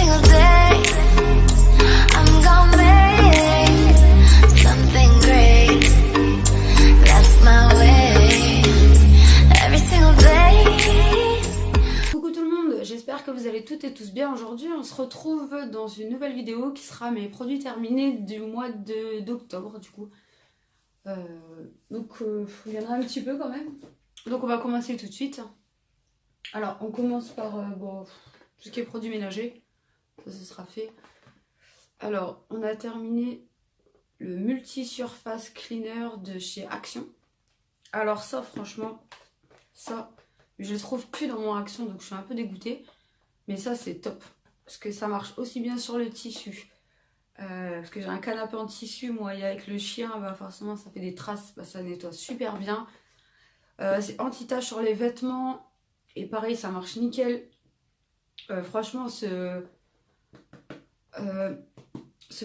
single day I'm gonna make something great. That's my way. Every single day. Coucou tout le monde, j'espère que vous allez toutes et tous bien. Aujourd'hui on se retrouve dans une nouvelle vidéo qui sera mes produits terminés du mois d'octobre du coup. Il y en a un petit peu quand même. Donc on va commencer tout de suite. Alors on commence par tout ce qui est produits ménagers. Ça ce sera fait. Alors on a terminé le multi-surface cleaner de chez Action. Alors ça franchement, ça je le trouve plus dans mon Action donc je suis un peu dégoûtée. Mais ça c'est top. Parce que ça marche aussi bien sur le tissu. Parce que j'ai un canapé en tissu moi et avec le chien forcément ça fait des traces, ça nettoie super bien. C'est anti-tache sur les vêtements et pareil ça marche nickel. Franchement ce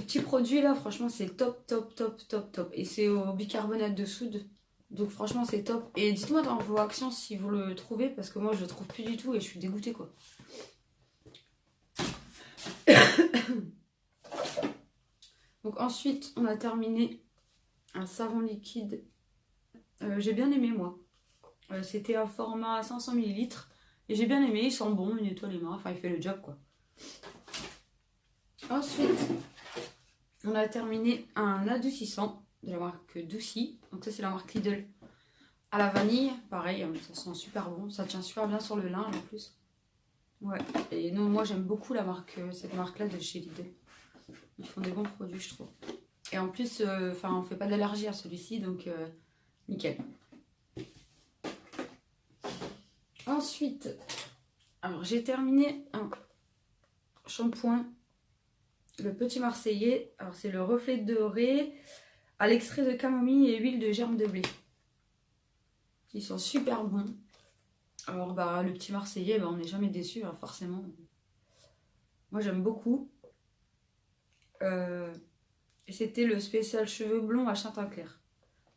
petit produit là franchement c'est top et c'est au bicarbonate de soude donc franchement c'est top. Et dites-moi dans vos actions si vous le trouvez parce que moi je le trouve plus du tout et je suis dégoûtée quoi. Donc ensuite on a terminé un savon liquide. J'ai bien aimé moi. C'était un format 500 ml et j'ai bien aimé, il sent bon, il nettoie les mains, enfin il fait le job quoi. Ensuite on a terminé un adoucissant de la marque Doucy. Donc ça c'est la marque Lidl à la vanille. Pareil, ça sent super bon, ça tient super bien sur le linge en plus. Ouais, et non, moi j'aime beaucoup cette marque là de chez Lidl. Ils font des bons produits je trouve. Et en plus, on fait pas d'allergie à celui-ci donc nickel. Ensuite, alors j'ai terminé un shampoing, le Petit Marseillais. Alors c'est le reflet doré à l'extrait de camomille et huile de germe de blé. Ils sont super bons. Alors le Petit Marseillais, on n'est jamais déçu forcément. Moi j'aime beaucoup. Et c'était le spécial cheveux blonds à Chanticleer.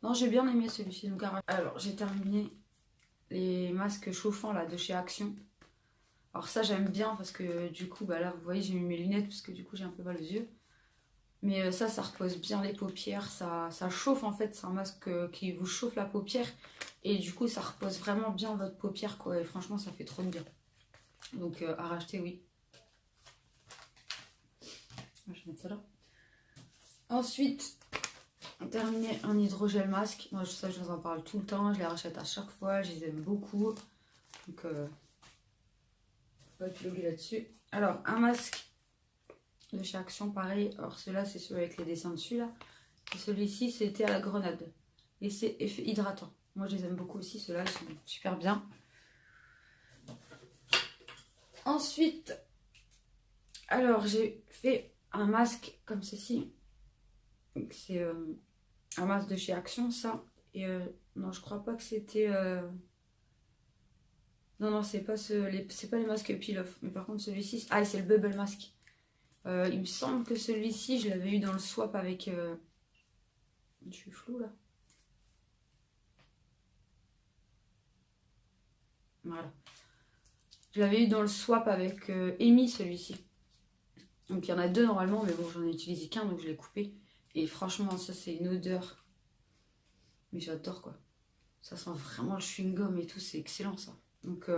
Non, j'ai bien aimé celui-ci. Alors j'ai terminé les masques chauffants là de chez Action. Alors ça j'aime bien parce que du coup là vous voyez j'ai mis mes lunettes parce que du coup j'ai un peu mal aux yeux. Mais ça repose bien les paupières, ça chauffe en fait, c'est un masque qui vous chauffe la paupière. Et du coup ça repose vraiment bien votre paupière quoi, et franchement ça fait trop de bien. Donc à racheter oui. Je vais mettre ça là. Ensuite on termine un hydrogel masque. Moi ça je vous en parle tout le temps, je les rachète à chaque fois, je les aime beaucoup. Donc pas épiloguer là-dessus. Alors un masque de chez Action pareil. Alors celui-là c'est celui avec les dessins dessus là. Et celui-ci c'était à la grenade. Et c'est effet hydratant. Moi je les aime beaucoup aussi, ceux-là ils sont super bien. Ensuite, alors j'ai fait un masque comme ceci. C'est un masque de chez Action ça. Et non je crois pas que c'était... Non, c'est pas les masques peel-off. Mais par contre celui-ci... Ah, c'est le bubble mask. Il me semble que celui-ci, je l'avais eu dans le swap avec... Je suis floue là. Voilà. Je l'avais eu dans le swap avec Amy celui-ci. Donc il y en a deux normalement, mais bon j'en ai utilisé qu'un donc je l'ai coupé. Et franchement ça c'est une odeur. Mais j'adore quoi. Ça sent vraiment le chewing-gum et tout, c'est excellent ça. Donc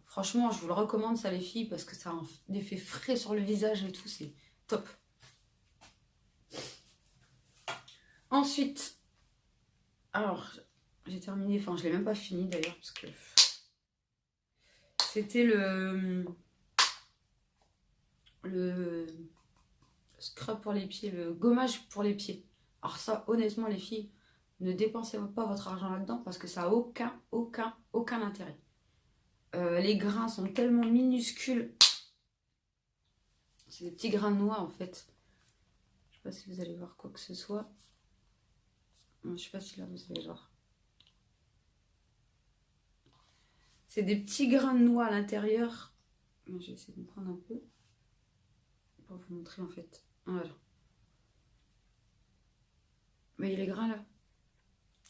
franchement je vous le recommande ça les filles parce que ça a un effet frais sur le visage et tout, c'est top. Ensuite, alors j'ai terminé, je l'ai même pas fini d'ailleurs parce que c'était le scrub pour les pieds, le gommage pour les pieds. Alors ça honnêtement les filles, ne dépensez pas votre argent là-dedans parce que ça a aucun intérêt. Les grains sont tellement minuscules. C'est des petits grains de noix en fait. Je sais pas si vous allez voir quoi que ce soit. Je sais pas si là vous allez voir. C'est des petits grains de noix à l'intérieur. Je vais essayer de me prendre un peu pour vous montrer en fait. Voilà. Vous voyez les grains là?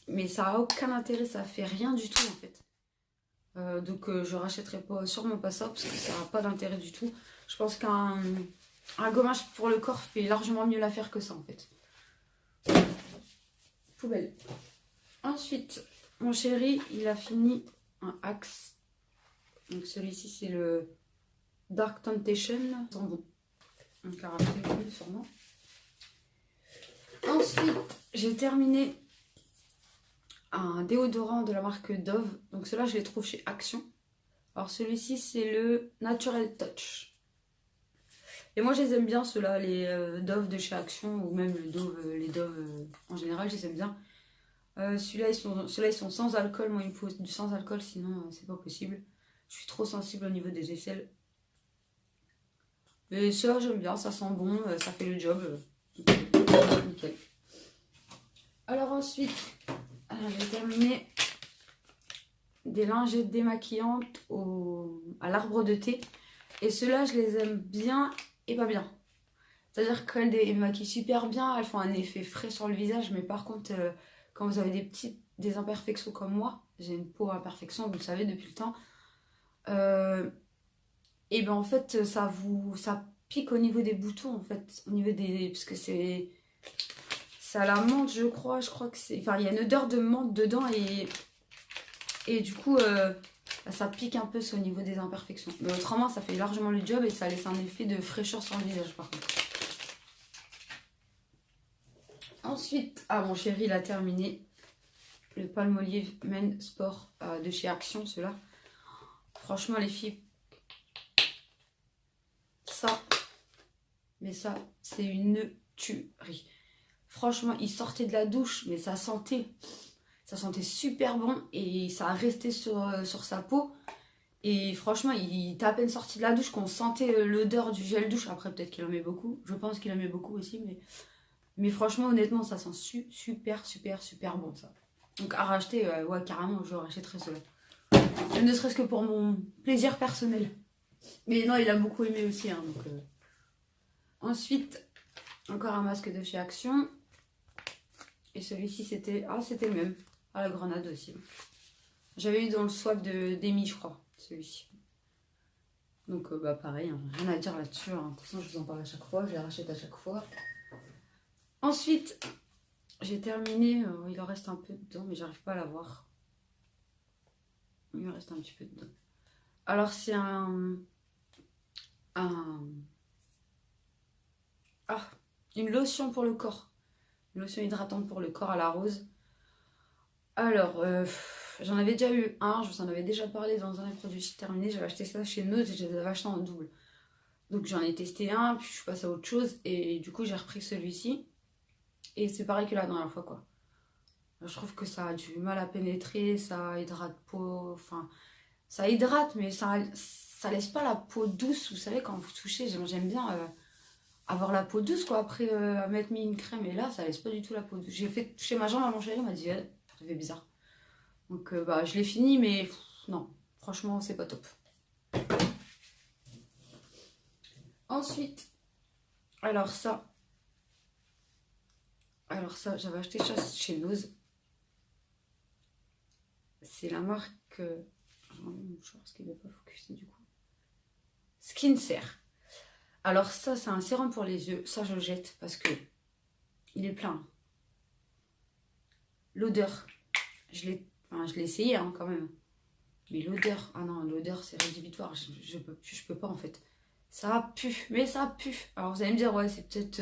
Mais ça a aucun intérêt, ça fait rien du tout en fait. Donc je rachèterai pas, sûrement pas ça parce que ça n'a pas d'intérêt du tout. Je pense qu'un Un gommage pour le corps fait largement mieux l'affaire que ça en fait. Poubelle. Ensuite, mon chéri, il a fini un Axe. Donc celui-ci, c'est le Dark Temptation. Sans bon. Donc à rappeler sûrement. Ensuite, j'ai terminé un déodorant de la marque Dove. Donc celui-là, je les trouve chez Action. Alors celui-ci, c'est le Natural Touch. Et moi, je les aime bien, ceux-là, les Dove de chez Action, ou même les Dove en général, je les aime bien. Ceux-là, ils sont sans alcool. Moi, il me faut du sans alcool, sinon, c'est pas possible. Je suis trop sensible au niveau des aisselles. Mais ça, j'aime bien, ça sent bon, ça fait le job. Nickel. Alors ensuite, j'ai terminé des lingettes démaquillantes à l'arbre de thé. Et ceux-là, je les aime bien et pas bien. C'est-à-dire qu'elles démaquillent super bien, elles font un effet frais sur le visage. Mais par contre, quand vous avez des imperfections comme moi, j'ai une peau à imperfection, vous le savez depuis le temps. Et ben en fait, ça pique au niveau des boutons, en fait. Au niveau parce que c'est à la menthe, je crois que c'est... Enfin, il y a une odeur de menthe dedans et du coup, ça pique un peu au niveau des imperfections. Mais autrement, ça fait largement le job et ça laisse un effet de fraîcheur sur le visage, par contre. Ensuite, mon chéri, il a terminé le Palmolive Men Sport de chez Action, ceux-là. Franchement, les filles, ça, c'est une tuerie. Franchement, il sortait de la douche, mais ça sentait super bon et ça a resté sur sa peau. Et franchement, il était à peine sorti de la douche qu'on sentait l'odeur du gel douche. Après, peut-être qu'il en met beaucoup. Je pense qu'il en met beaucoup aussi, mais franchement, honnêtement, ça sent super bon, ça. Donc, à racheter, ouais, carrément, je rachèterai cela. Ne serait-ce que pour mon plaisir personnel. Mais non, il a beaucoup aimé aussi, hein, donc... Ensuite, encore un masque de chez Action. Et celui-ci, c'était le même. À la grenade aussi. J'avais eu dans le swap d'Amy, je crois, celui-ci. Donc, pareil, hein, rien à dire là-dessus. Hein. De toute façon, je vous en parle à chaque fois. Je les rachète à chaque fois. Ensuite, j'ai terminé. Il en reste un peu dedans, mais j'arrive pas à l'avoir. Il en reste un petit peu dedans. Alors, c'est une lotion pour le corps. Une lotion hydratante pour le corps à la rose. Alors, j'en avais déjà eu un, je vous en avais déjà parlé dans un des produits terminés. J'avais acheté ça chez Nose et je les avais achetés en double. Donc j'en ai testé un, puis je suis passée à autre chose. Et du coup, j'ai repris celui-ci. Et c'est pareil que la dernière fois, quoi. Je trouve que ça a du mal à pénétrer, ça hydrate peau. Enfin, ça hydrate, mais ça laisse pas la peau douce. Vous savez, quand vous touchez, j'aime bien... avoir la peau douce, quoi, après m'être mis une crème. Et là, ça laisse pas du tout la peau douce. J'ai fait toucher ma jambe à mon chéri, il m'a dit, ça fait bizarre. Donc, je l'ai fini, mais non, franchement, c'est pas top. Ensuite, alors ça, j'avais acheté ça chez Nose. C'est la marque... je pense qu'il ne va pas focuser du coup. Skincare. Alors ça, c'est un sérum pour les yeux. Ça, je le jette parce que il est plein. L'odeur, je l'ai essayé hein, quand même. Mais l'odeur, non, l'odeur, c'est rédhibitoire. Je peux pas en fait. Ça pue, mais ça pue. Alors vous allez me dire, ouais, c'est peut-être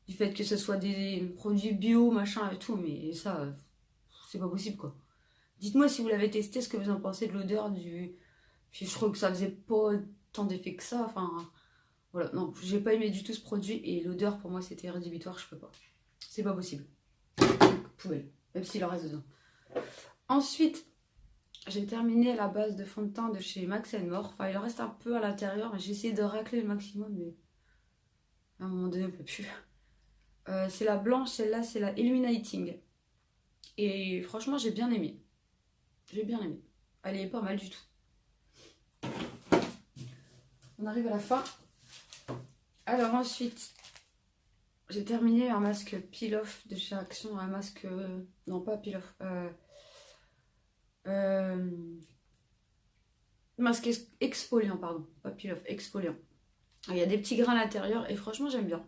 du fait que ce soit des produits bio, machin et tout. Mais ça, c'est pas possible quoi. Dites-moi si vous l'avez testé, ce que vous en pensez de l'odeur du... Puis je trouve que ça faisait pas tant d'effet que ça. Enfin... Voilà, non, j'ai pas aimé du tout ce produit et l'odeur pour moi c'était rédhibitoire, je peux pas. C'est pas possible. Poubelle, même s'il en reste dedans. Ensuite, j'ai terminé la base de fond de teint de chez Max More. Enfin, il en reste un peu à l'intérieur. J'ai essayé de racler le maximum, mais à un moment donné, on peut plus. C'est la blanche, celle-là, c'est la Illuminating. Et franchement, j'ai bien aimé. J'ai bien aimé. Elle est pas mal du tout. On arrive à la fin. Alors ensuite, j'ai terminé un masque peel-off de chez Action, un masque... non, pas peel-off. Masque exfoliant, pardon. Pas peel-off, exfoliant. Il y a des petits grains à l'intérieur et franchement j'aime bien.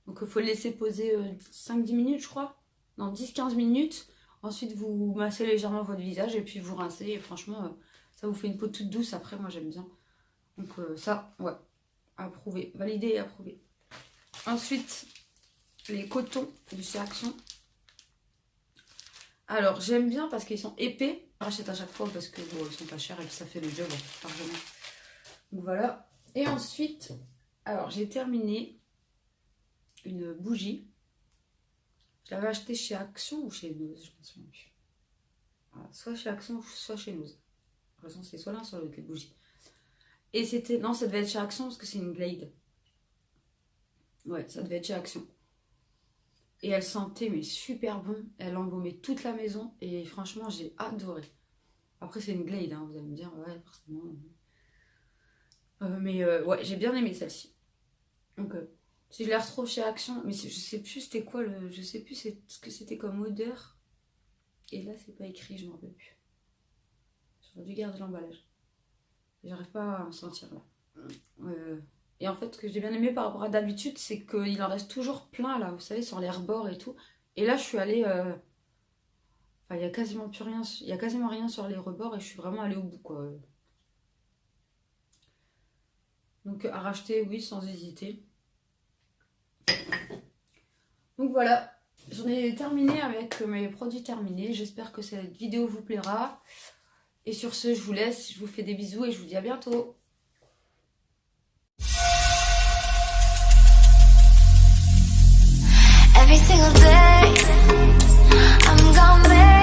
Donc il faut le laisser poser 5-10 minutes je crois. Non 10-15 minutes. Ensuite vous massez légèrement votre visage et puis vous rincez. Et franchement ça vous fait une peau toute douce après, moi j'aime bien. Donc ça, ouais, approuvé, validé et approuvé. Ensuite, les cotons du chez Action. Alors j'aime bien parce qu'ils sont épais. Je rachète à chaque fois parce que bon, ils sont pas chers et puis ça fait le job largement. Donc voilà. Et ensuite, alors j'ai terminé une bougie. Je l'avais achetée chez Action ou chez Nose, je ne me souviens plus. Voilà, soit chez Action, soit chez Nose. De toute façon, c'est soit l'un, soit l'autre, les bougies. Et c'était... Non, ça devait être chez Action parce que c'est une Glade. Ouais, ça devait être chez Action. Et elle sentait mais super bon. Elle embaumait toute la maison. Et franchement, j'ai adoré. Après, c'est une Glade, hein, vous allez me dire. Ouais, forcément. Ouais, j'ai bien aimé celle-ci. Donc, si je la retrouve chez Action... Mais je sais plus c'était quoi le... Je sais plus ce que c'était comme odeur. Et là, c'est pas écrit, je m'en rappelle plus. J'aurais dû garder l'emballage. J'arrive pas à en sentir là. Et en fait, ce que j'ai bien aimé par rapport à d'habitude, c'est qu'il en reste toujours plein là, vous savez, sur les rebords et tout. Et là, je suis allée... Enfin, il y a quasiment plus rien, il y a quasiment rien sur les rebords et je suis vraiment allée au bout, quoi. Donc, à racheter, oui, sans hésiter. Donc voilà, j'en ai terminé avec mes produits terminés. J'espère que cette vidéo vous plaira. Et sur ce, je vous laisse, je vous fais des bisous et je vous dis à bientôt. Every single day, I'm gonna make